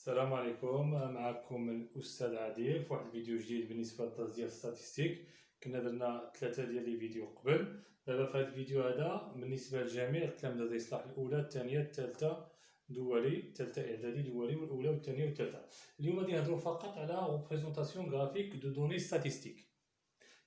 السلام عليكم. معكم الأستاذ عادل في واحد الفيديو جديد بالنسبة للدرس ديال الستاتستيك. كنا درنا 3 ديال لي فيديو قبل. دابا في هذا الفيديو هذا بالنسبة للجميع التلامذة ديال الإصلاح الأولى الثانية الثالثة دولي، الثالثة إعدادي دولي، والأولى والثانية والثالثة. اليوم غادي نهضروا فقط على ريبريزونطاسيون غرافيك دو دوني ستاتستيك.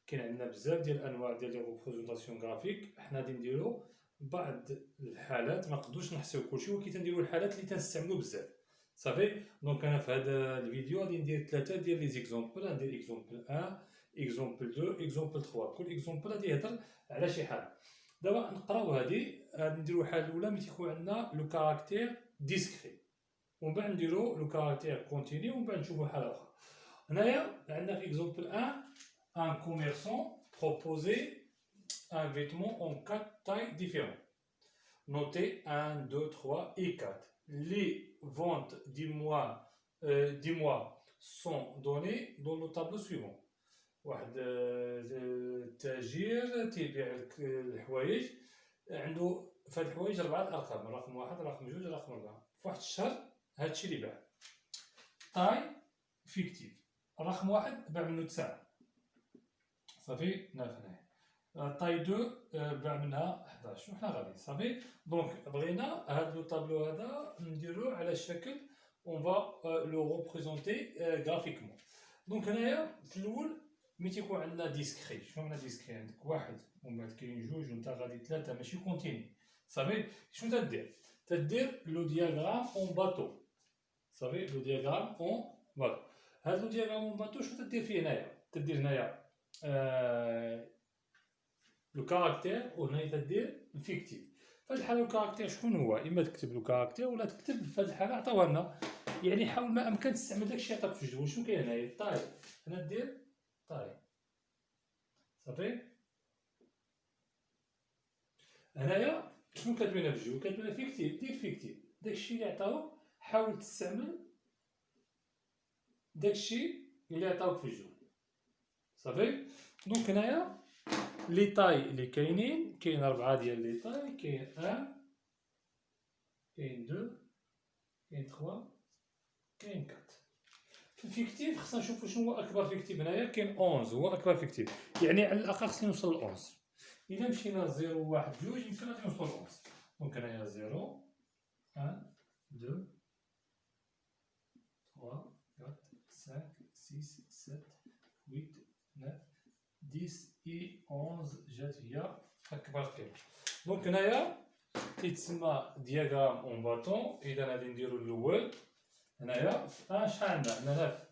كاين عندنا بزاف ديال الأنواع ديال لي ريبريزونطاسيون غرافيك. حنا غادي نديرو بعض الحالات ما نقدروش نحسيو كلشي، ولكن تنديرو الحالات اللي تنستعملو بزاف. صافي. دونك انا في هذا الفيديو غادي ندير 3 ديال لي زيكزومبل. غندير اكزومبل 1، اكزومبل 2، اكزومبل 3. كل اكزومبل غادي يهضر على شي حاجه. دابا نقراو غادي نديرو الحاله الاولى ملي تيكون عندنا لو كاركتير ديسكري، ومن بعد نديرو لو كاركتير كونتيني، ومن بعد نشوفو حاله اخرى. هنايا عندنا في اكزومبل 1 ان كوميرسون بروبوزي un vêtement en 4 tailles différentes. Notez 1, 2, 3 et 4. Les ventes du mois sont données dans le tableau suivant. واحد التاجر تيبيع الحوايج، عنده في هاد الحوايج 4 ارقام، رقم 1 رقم 2 رقم 4. في واحد الشهر هادشي اللي باع. طاي فيكتيف، رقم 1 باع منه 9 صافي. هنايا طاي 2 باع منها 11 وحنا غاديين صافي. دونك بغينا هاد لو طابلو هذا نديروه على الشكل اون فا لو ريبريزونتي غرافيكمون. دونك هنايا في الاول ملي تيكون عندنا ديسكري، شنو معنى ديسكري؟ عندك واحد ومن بعد كاين جوج وانت غادي 3 ماشي كونتيني صافي. شنو تدير؟ تدير لو دياغرام اون باتو صافي. لو دياغرام اون باتو. هاد لو دياغرام اون باتو شنو تدير فيه هنايا؟ تدير هنايا لو كاركتير، وهنا تدير الفيكتيف. في هذه الحاله لو كاركتير شكون هو؟ اما تكتب لو كاركتير ولا تكتب في هذه الحاله عطاوها لنا، يعني حاول ما امكن تستعمل داكشي عطاك في الجدول. شنو كاين هنايا؟ طاي. هنا دير طاي صافي. هنايا شنو كاتبين في الجدول؟ كاتبين فيكتيف. دير فيكتيف داكشي اللي عطاوك، حاول تستعمل داكشي اللي عطاوك في الجدول صافي. دونك هنايا لي طاي اللي كاينين، كاين 4 ديال لي طاي. كاين 1، كاين 2، كاين 3، كاين 4. في الفيكتيف خصنا نشوفو شنو هو اكبر فيكتيف. هنايا كاين 11 هو اكبر فيكتيف، يعني على الاقل خصني نوصل ل 11. الا مشينا 0 1 2 يمكن غادي نوصلو ل 11. دونك هنايا 0 1 2 3 4 5 6 7 8 9 10 اي 11 جات هي اكبر قيمه. دونك هنايا كيتسمى دياغرام اون باطون. اذا غادي نديرو الاول هنايا شحال عندنا؟ عندنا 9.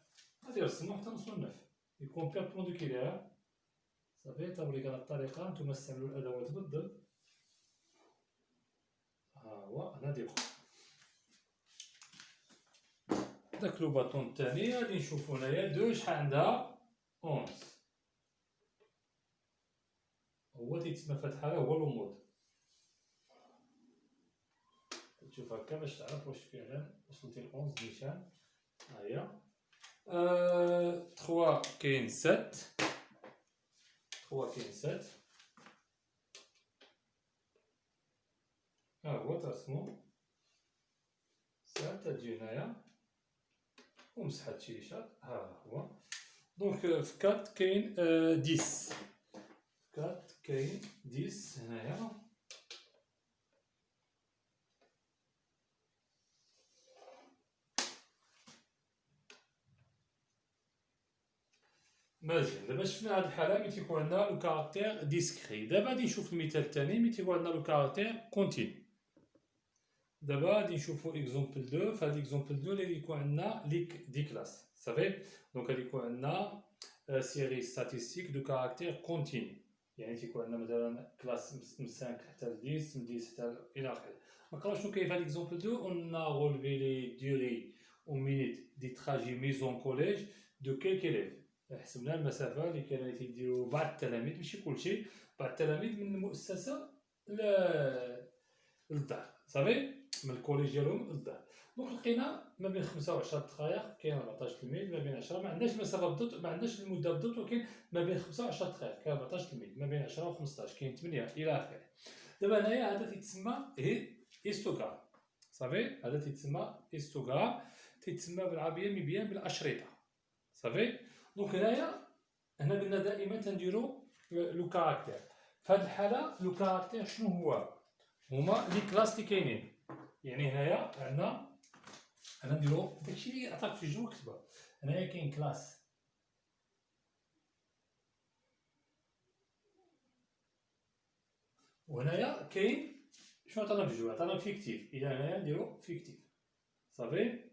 غادي نرسمو حتى نوصلو ل 9. يكون بيربونديكولير صافي. توريك انا الطريقه، نتوما استعملوا الادوات بالضبط. ها هو هنا ديالو داك لو باطون الثاني. غادي نشوفو هنايا 2 شحال عندها؟ 11. هو تيتسمى في هاد الحاله هو لو مود. تشوف هكا باش تعرف واش فعلا وصلتي ل 11 نيشان. ها هي 3 كاين 7. 3 كاين 7. ها هو ترسمو 7 تجي هنايا ومسح هادشي اللي شاد. ها هو. دونك في 4 كاين 10. في 4 كاين 10 هنايا. مزيان. دابا شفنا هاد الحاله ملي تيكون عندنا لو كاركتير ديسكري. دابا غادي نشوف المثال الثاني ملي تيكون عندنا لو كاركتير كونتيني. دابا غادي نشوفو اكزومبل 2. في هاد اكزومبل 2 اللي يكون عندنا ليك دي كلاس صافي. دونك غادي يكون عندنا سيري ستاتيستيك دو كاركتير كونتيني، يعني تيكون عندنا مثلا كلاس من 5 حتى ل 10، من 10 حتى الى اخره. نقراو شنو كاين في هاد اكزومبل 2. اون رولفي لي ديوري او مينيت دي تراجي ميزون كوليج دو كيلك إليف. حسبنا المسافه اللي كانوا تيديروا بعض التلاميذ، ماشي كلشي، بعض التلاميذ من المؤسسه للدار صافي، من الكوليج ديالهم للدار. دونك لقينا ما بين 5 و10 دقائق، كاين 14 تلميذ. ما بين 10 ما عندناش المسافه بالضبط، ما عندناش المده بالضبط، ولكن ما بين 5 و10 دقائق كاين 14 تلميذ. ما بين 10 و 15 كاين 8 الى اخره. دابا هنايا هذا تيتسمى هيستوغرام صافي. هذا تيتسمى هيستوغرام. تيتسمى بالعربيه مبيان بالاشرطه. صافي. دونك هنا قلنا دائما تنديرو لو كاركتير. في هذه الحاله لو كاركتير شنو هو؟ هما لي كلاس اللي كاينين. يعني هنايا عندنا نديرو داكشي اللي عطاك في الجو كتبه. هنايا كاين كلاس، وهنايا كاين شنو عطانا في الجو؟ عطانا فيكتيف. اذا هنايا نديرو فيكتيف. صافي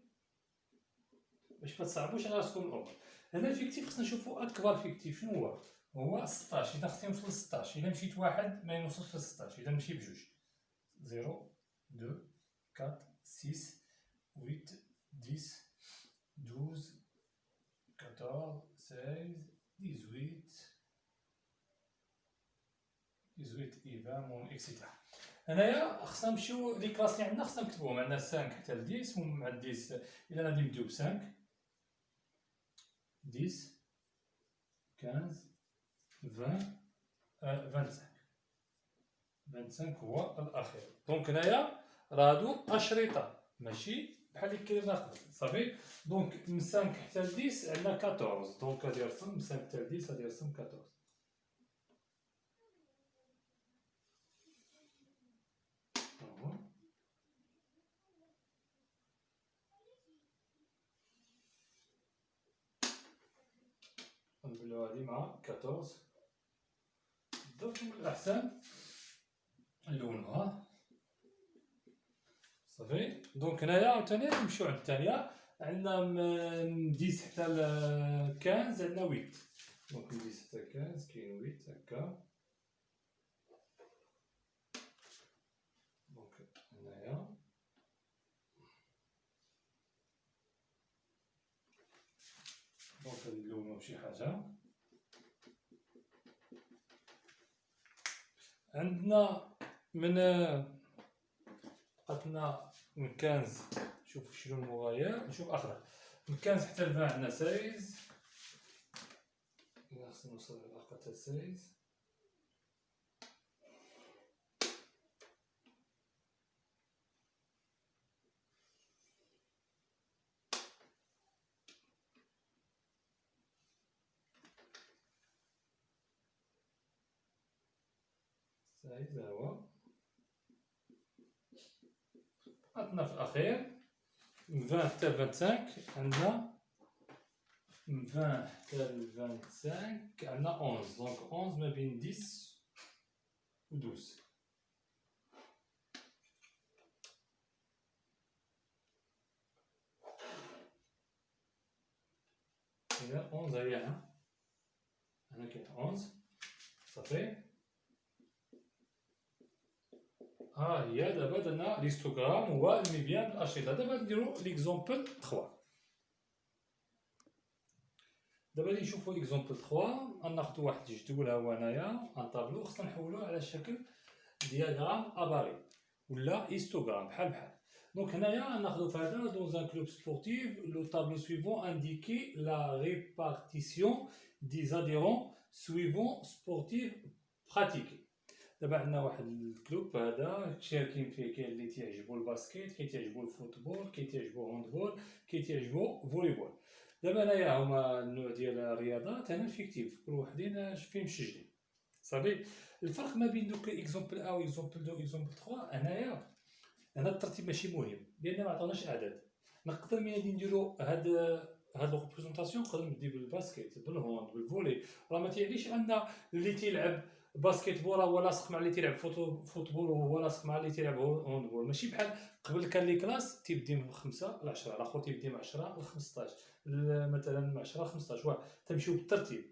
باش ما تصعبوش على راسكم الامور. هنا الفيكتيف خصنا نشوفو اكبر فيكتيف شنو هو. هو 16. اذا خصني نوصل ل 16. اذا مشيت واحد ما يوصلش ل 16. اذا نمشي بجوج 0 2 4 6 8 10 12 14 16 18 20 اكسيتيرا. هنايا خصنا نمشيو لي كلاس اللي عندنا خصنا نكتبوهم. عندنا 5 حتى ل 10 ومع 10 اذا غادي نبداو ب 5 10 15 20 25. 25 هو الاخير. دونك هنايا راه هادو اشرطه ماشي بحال اللي كاين قبل. صافي. دونك من 5 حتى ل 10 عندنا 14. دونك غادي نرسم من 5 حتى ل 10 غادي نرسم 14. نبدلو هادي مع 14. درت من الاحسن نلونوها. صافي. دونك هنايا عاوتاني نمشيو عند الثانيه. عندنا من 10 حتى ل 15 عندنا 8. دونك من 10 حتى 15 كاين 8 هكا. دونك هنايا دونك غادي نلونو بشي حاجه. عندنا من بقاتنا من 15. شوف شنو المغاير. نشوف اخضر. من 15 حتى ل 20 عندنا 16. إلا خصنا نوصل للأرقام حتى 16. هذا هو. بقاتنا في الأخير من 20 حتى ل 25 عندنا. من 20 حتى ل 25 عندنا 11. دونك 11 ما بين 10 و 12. إذا 11 هي هنا كاين 11. صافي. ها هي دابا درنا ليستوغرام هو المبيان بالاشرطه. دابا نديرو ليكزومبل 3. دابا غادي نشوفو ليكزومبل 3. غناخدو واحد الجدول ها هو هنايا ان طابلو. خصنا نحولوه على شكل دياغرام اباري ولا هيستوغرام بحال. دونك هنايا ناخدو في هذا dans un club sportif le tableau suivant indique la répartition des adhérents suivants sportifs pratiqués. دابا عندنا واحد الكلوب هذا شاركين فيه. كاين اللي تيعجبو الباسكيت، كاين تيعجبو الفوتبول، كاين تيعجبو الهاندبول، كاين تيعجبو فوليبول. دابا هنايا هما النوع ديال الرياضات. هنا الفيكتيف كل وحدين فين مسجلين. صافي. الفرق ما بين دوك اكزومبل ا و اكزومبل 2 و اكزومبل 3 هنا الترتيب ماشي مهم لان ما عطاوناش اعداد. نقدر ملي غادي نديرو هاد الريبريزونطاسيون نقدر نبدي بالباسكيت بالهوند بالفولي. راه ما تيعنيش ان اللي تيلعب باسكيت بول هو لاصق مع اللي تيلعب فوتبول وهو لاصق مع اللي تيلعب هوندبول. ماشي بحال قبل كان لي كلاس تيبدي من 5 ل 10، الاخر تيبدي من 10 ل 15 مثلا من 10 ل 15. تمشيو بالترتيب.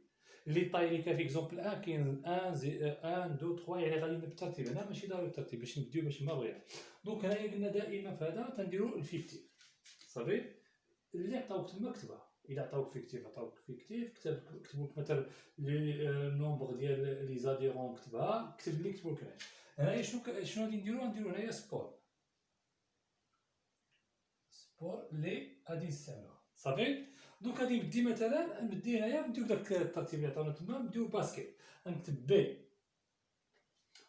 اللي طاي اللي كان في اكزومبل 1 كاين 1 2 3 يعني غادي بالترتيب. هنا ماشي ضروري الترتيب باش نبداو باش ما بغينا. دونك هنايا قلنا دائما في هذا تنديرو الفيكتيف. صافي. اللي عطاوك تما كتبها. الا عطاوك فيكتيف كتبوك مثلا لي نومبر ديال لي زاديرون كتبها. كتب لي كتبوا لك هنايا شنو غادي نديرو هنايا سبور لي غادي نستعملوها. صافي. دونك غادي نبدي مثلا هنايا نبديو بداك الترتيب اللي عطاونا تما. نبديو باسكيت. غنكتب بي.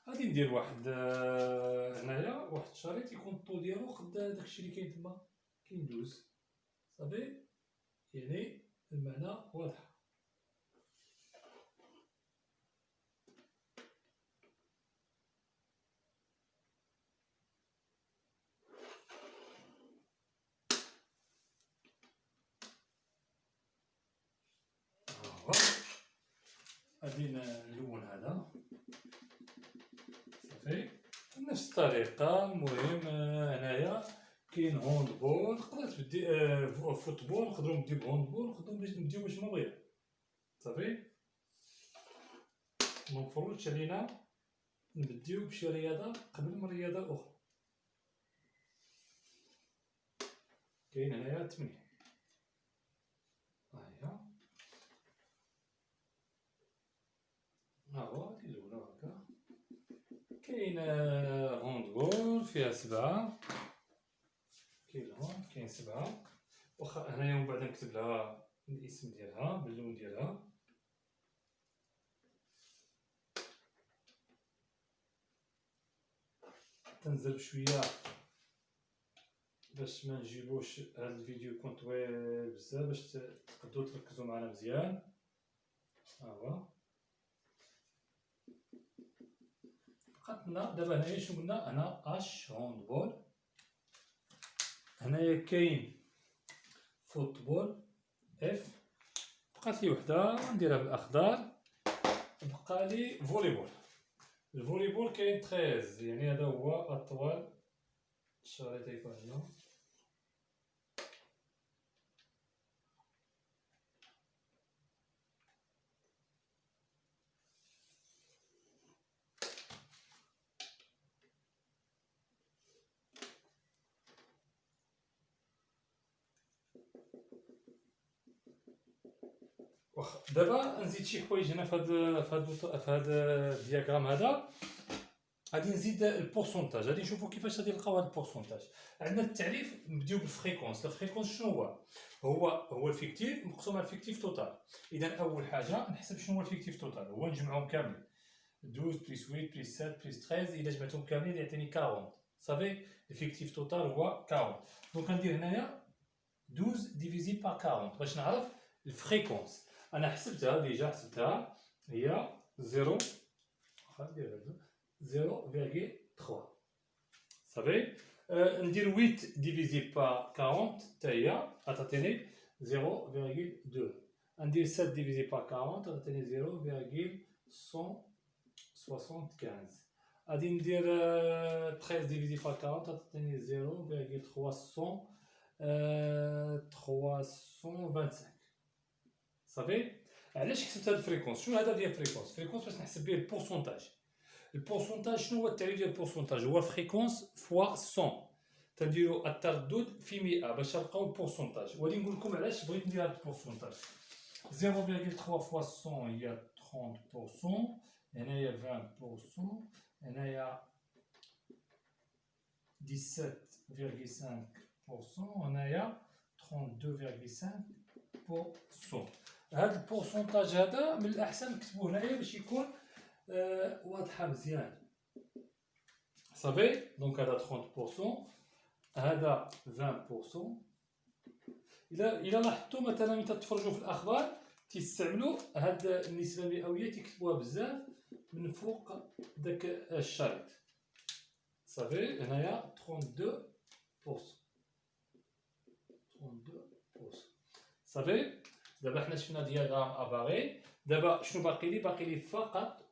غادي ندير واحد هنايا واحد الشريط يكون الطول ديالو قد داكشي اللي كاين تما. كاين 12 صافي يعني المعنى واضح. غادي نلون هذا صافي بنفس الطريقة. المهم هنايا كاين هوندبول، تقدر تبدي فوتبول، نقدرو نبديو بهوندبول، نقدرو نبديو باش ما بغينا صافي. مفروضش علينا نبديو بشي رياضة قبل من الرياضة الأخرى. كاين هنايا 8 ها هو غادي نلونو هكا. كاين هوندبول فيها 7، كاين هون كاين 7. واخا هنايا من بعد نكتب لها الاسم ديالها باللون ديالها. تنزل بشويه باش ما نجيبوش هاد الفيديو يكون طويل بزاف، باش تقدروا تركزوا معنا مزيان. ها هو بقات لنا دابا هنايا شنو قلنا؟ هنا اش هوندبول، هنايا كاين فوتبول اف، بقات لي وحده نديرها بالاخضر، بقى لي فوليبول. الفوليبول كاين 13 يعني هذا هو اطول شريط يكون. واخا دابا نزيد شي حوايج هنا في هذا الدياغرام هذا. غادي نزيد البورسونتاج، غادي نشوفوا كيفاش غادي نلقاو هذا البورسونتاج. عندنا التعريف نبداو بالفريكونس. الفريكونس شنو هو الفيكتيف مقسوم على الفيكتيف توتال. اذا اول حاجه نحسب شنو هو الفيكتيف توتال، هو نجمعهم كاملين 12 بلس 8 بلس 7 بلس 13. اذا جمعتهم كاملين يعطيني 40 صافي. الفيكتيف توتال هو 40. دونك غندير هنايا 12 ديفيزي بار 40 باش نعرف الفريكونس. انا حسبتها ديجا، حسبتها هي 0 0,3 صافي. ندير 8 ديفيزي بار 40 حتى هي غتعطيني 0,2. ندير 7 ديفيزي بار 40 غتعطيني 0,175. غادي ندير 13 ديفيزي بار 40 غتعطيني 0,325 صافي. علاش حسبت هاد الفريكونس؟ شنو الهدف ديال الفريكونس؟ الفريكونس باش نحسب به البورسونتاج. البورسونتاج شنو هو التعريف ديال البورسونتاج؟ هو فريكونس فوا 100، تنديرو التردد في 100 باش نلقاو البورسونتاج. وغادي نقول لكم علاش بغيت ندير هاد البورسونتاج. 0,3 فوا 100 هي 30%، هنايا 20%، هنايا 17,5%، هنايا 32,5%. هاد البورسونتاج هذا من الاحسن نكتبوه هنايا باش يكون واضحه مزيان صافي. دونك هذا 30%، هذا 20%. الا لاحظتوا مثلا ملي تتفرجوا في الاخبار تيستعملوا هاد النسبه المئويه تيكتبوها بزاف من فوق داك الشريط صافي. هنايا 32% صافي. دابا حنا شفنا دياغرام اباغي. دابا شنو باقي لي؟ باقي لي فقط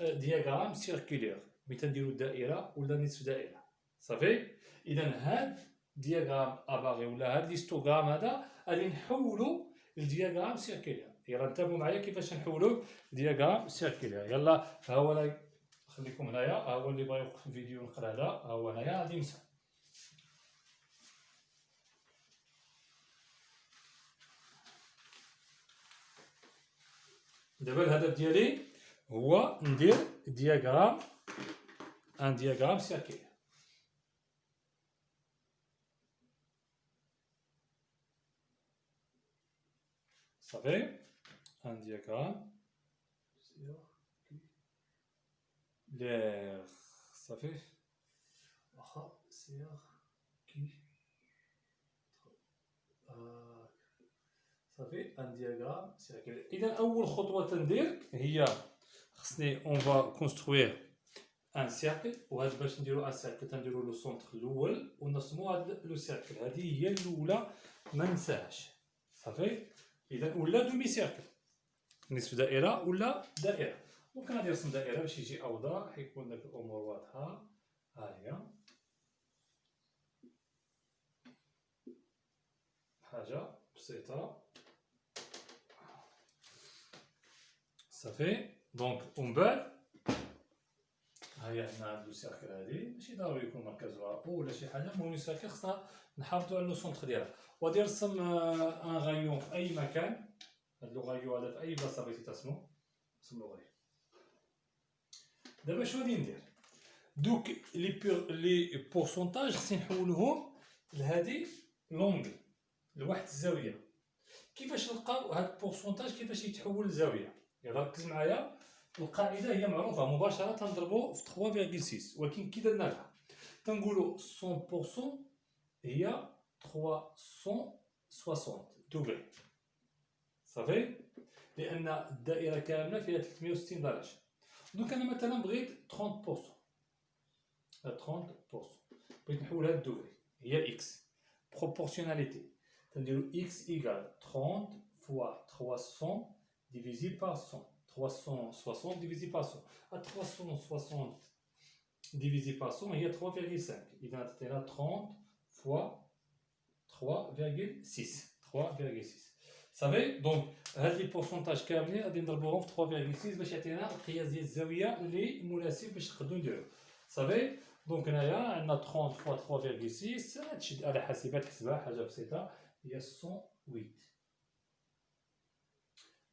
دياغرام سيركولير، ملي تنديروا دائره ولا نصف دائره صافي. اذا هاد دياغرام اباغي ولا هاد ليستوغرام هذا غادي نحولوا لدياغرام سيركولير. يلا انتبهوا معايا كيفاش نحولوا دياغرام سيركولير. يلا ها هو، خليكم هنايا، ها هو اللي بغا يوقف الفيديو نقرا هذا، ها هو هنايا غادي نمسح. دابا الهدف ديالي هو ندير دياغرام، ان دياغرام سيركولير صافي. ان دياغرام سيركولير صافي. واخا سير كي صافي ان دياغرام سيركل. اذا اول خطوه تندير هي خصني اون فا كونستروير ان سيركل، وهاد باش نديرو ان سيركل تنديرو لو سونتر الاول ونرسمو هاد لو سيركل. هادي هي الاولى ما ننساهاش صافي. اذا ولا دومي سيركل نصف دائره ولا دائره. ممكن غادي نرسم دائره باش يجي اوضح يكون داك الامور واضحه. ها هي حاجه بسيطه صافي. دونك ومن بعد ها هي عندنا هاد لو سيركل. هادي ماشي ضروري يكون مركزها او ولا شي حاجه، المهم السيركل خصنا نحافظو على لو سونتر ديالها. وغادي نرسم ان غايون في اي مكان. هاد لو غايون هذا في اي بلاصه بغيتي ترسمو رسم لو غايون. دابا شنو غادي ندير؟ دوك لي بورسونتاج خصني نحولهم لهادي لونغل، لواحد الزاويه. كيفاش نلقاو هاد البورسونتاج كيفاش يتحول لزاويه؟ يلا ركز معايا. القاعده هي معروفه مباشره تنضربو في 3.6، ولكن كي درنا لها تنقولوا 100% هي 360 دوغري صافي، لان الدائره كامله فيها 360 درجه. دونك انا مثلا بغيت 30%، 30% بغيت نحولها للدوغري هي اكس. بروبورسيوناليتي تنديرو اكس ايكال 30 فوا 300 divisé par 100. 360 divisé par 100. À 360 divisé par 100, il y a 3,5. Il va être 30 fois 3,6. 3,6. Vous savez, donc, les pourcentages كاملين غادي نضربوهم في 3,6 باش يعطينا القياس ديال الزاويه اللي مناسب باش نقدروا نديروه. صافي. دونك هنايا عندنا 30 فوا 3,6 تشد على حاسبه تحسبها حاجه بسيطه هي 108.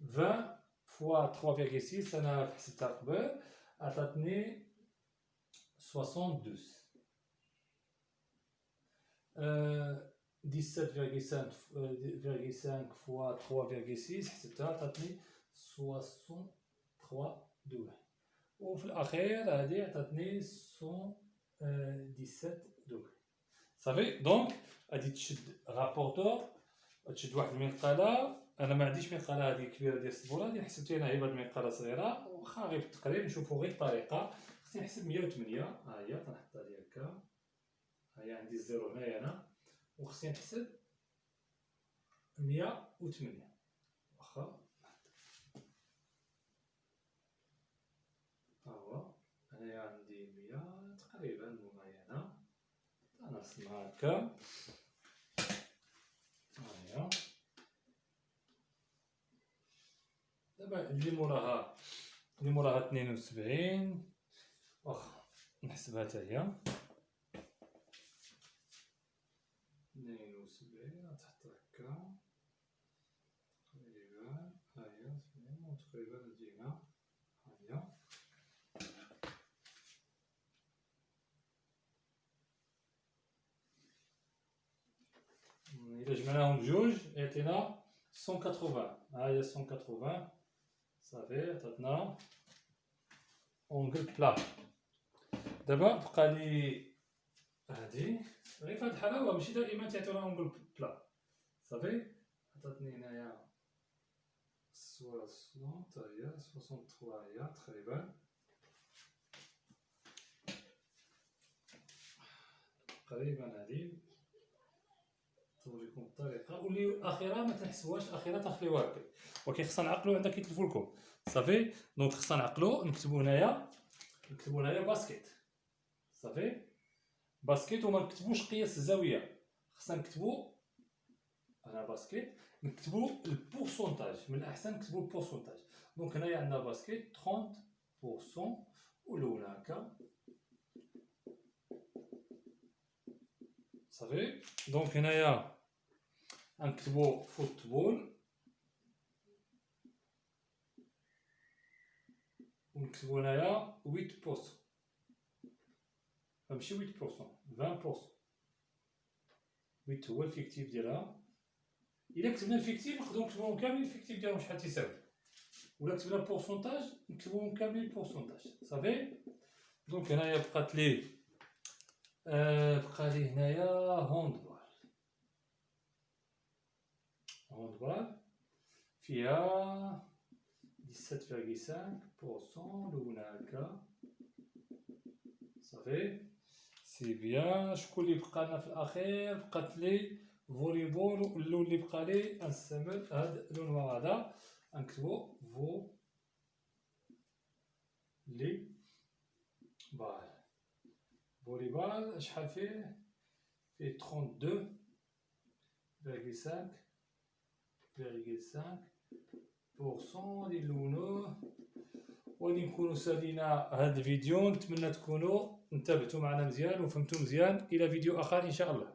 20 fois 3,6 انا حسبتها قبل عطاتني 62. 17,5 fois 3,6 حسبتها عطاتني 63 دوغري. وفي الاخير هذه عطاتني 117 دوغري صافي. دونك غادي تشد رابورتور، تشد واحد المنقاله. انا ما عنديش منقاله هذه كبيره ديال السبوره، غادي نحسب انا غير بهاد المنقاله صغيره واخا غير بالتقريب نشوفوا غير الطريقه. خصني نحسب 108. ها هي تنحطها لي هكا. ها هي عندي الزيرو هنايا انا، وخصني نحسب 108 واخا. ها هو هنايا عندي 100 تقريبا معينه. نرسمها هكا. ها هي دابا اللي موراها 72 واخا نحسبها حتى هي 72 تحت هكا تقريبا. ها هي تقريبا تجينا. ها هي إلا جمعناهم بجوج يعطينا 180. ها هي 180 صافي عطاتنا اونغل بلا. دابا بقى لي هادي غير فهاد الحالة هو ماشي دائما تيعطيونا اونغل بلا صافي. عطاتني هنايا 60 تا هي 63 هي تقريبا. هادي نوريكم الطريقه. واللي الاخيره ما تنحسبوهاش، الاخيره تنخليوها هكا، ولكن خصنا نعقلو عندها كيتلفو لكم صافي. دونك خصنا نعقلو نكتبو هنايا باسكيت صافي. باسكيت وما نكتبوش قياس الزاويه، خصنا نكتبو انا باسكيت نكتبو البورسونتاج. من الاحسن نكتبو البورسونتاج. دونك هنايا عندنا باسكيت 30% والاولى هكا صافي. دونك هنايا غنكتبو فوتبول ونكتبو هنايا 8%، ماشي 8%، 20%. 8 هو الفيكتيف ديالها. الا كتبنا الفيكتيف نقدروا نكتبوهم كاملين الفيكتيف ديالهم شحال تيساوي، ولا كتبنا البورسونتاج نكتبوهم كاملين البورسونتاج صافي. دونك هنايا بقات لي هنايا هوندبال فيها 17,5% لون هكا صافي سي بيان. شكون اللي بقى لنا في الاخير؟ بقات لي فوليبول، واللون اللي بقى لي غنستعمل هاد اللون هذا غنكتبو لي بال. فوليبال شحال فيه؟ فيه 32,5% ديال لونه. وغادي نكونوا سالينا هذا الفيديو. نتمنى تكونوا انتبهتوا معنا مزيان وفهمتوا مزيان. الى فيديو اخر ان شاء الله.